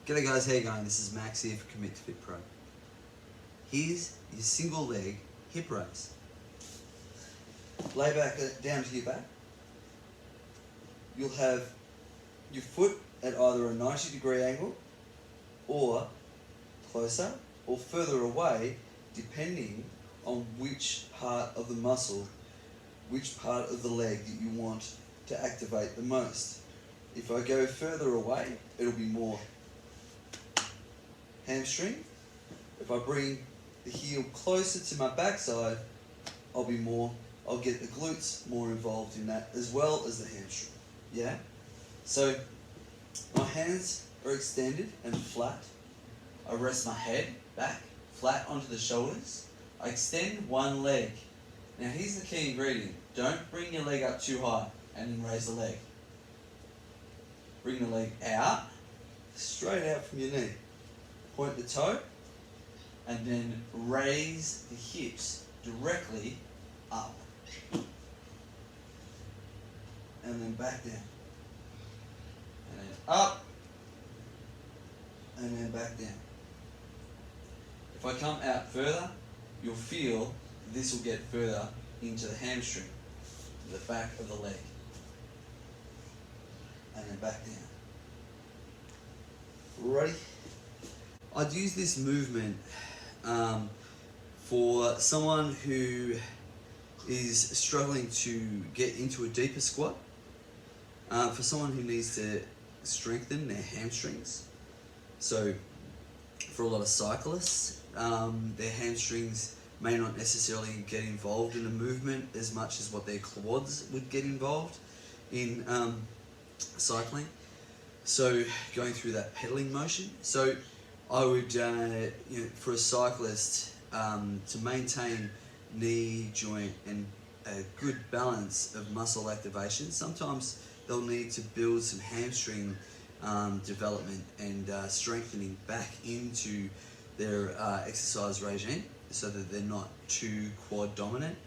G'day guys, how you going? This is Max here for Commit to Fit Pro. Here's your single leg hip raise. Lay back down to your back. You'll have your foot at either a 90-degree angle or closer or further away, depending on which part of the muscle, which part of the leg that you want to activate the most. If I go further away, it'll be more hamstring. If I bring the heel closer to my backside, I'll get the glutes more involved in that as well as the hamstring. Yeah? So my hands are extended and flat. I rest my head back, flat onto the shoulders. I extend one leg. Now here's the key ingredient. Don't bring your leg up too high and then raise the leg. Bring the leg out, straight out from your knee. Point the toe, and then raise the hips directly up. And then back down. And then up, and then back down. If I come out further, you'll feel this will get further into the hamstring, the back of the leg. And then back down. Ready? I'd use this movement for someone who is struggling to get into a deeper squat, for someone who needs to strengthen their hamstrings. So for a lot of cyclists, their hamstrings may not necessarily get involved in the movement as much as what their quads would get involved in cycling. So going through that pedaling motion. So I would, for a cyclist, to maintain knee, joint, and a good balance of muscle activation, sometimes they'll need to build some hamstring development and strengthening back into their exercise regime so that they're not too quad dominant,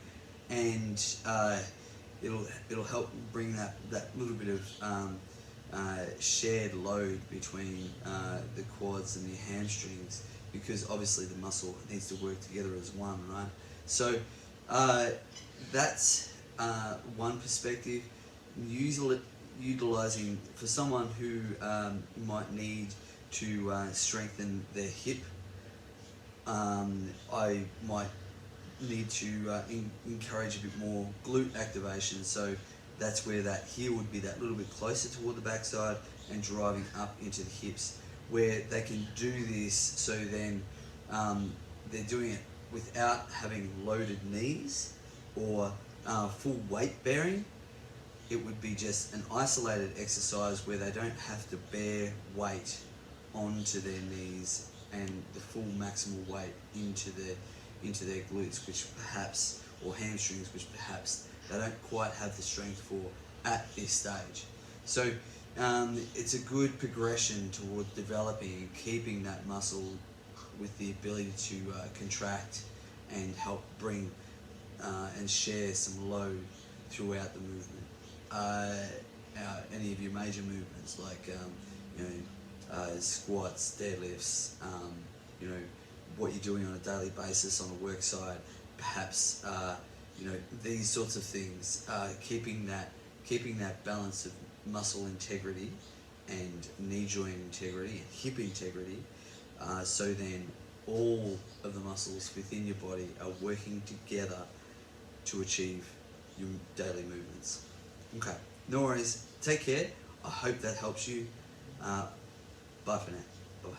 and it'll help bring that little bit of shared load between the quads and the hamstrings, because obviously the muscle needs to work together as one, right? So that's one perspective. Utilizing for someone who might need to strengthen their hip, I might need to encourage a bit more glute activation. So that's where that heel would be that little bit closer toward the backside and driving up into the hips, where they can do this so then they're doing it without having loaded knees or full weight bearing. It would be just an isolated exercise where they don't have to bear weight onto their knees and the full maximal weight into their glutes, which perhaps, or hamstrings, which perhaps they don't quite have the strength for at this stage. So it's a good progression toward developing and keeping that muscle with the ability to contract and help bring and share some load throughout the movement. Any of your major movements like squats, deadlifts, what you're doing on a daily basis on a work site, perhaps these sorts of things, keeping that balance of muscle integrity and knee joint integrity and hip integrity, so then all of the muscles within your body are working together to achieve your daily movements. Okay, no worries. Take care. I hope that helps you. Bye for now. Bye.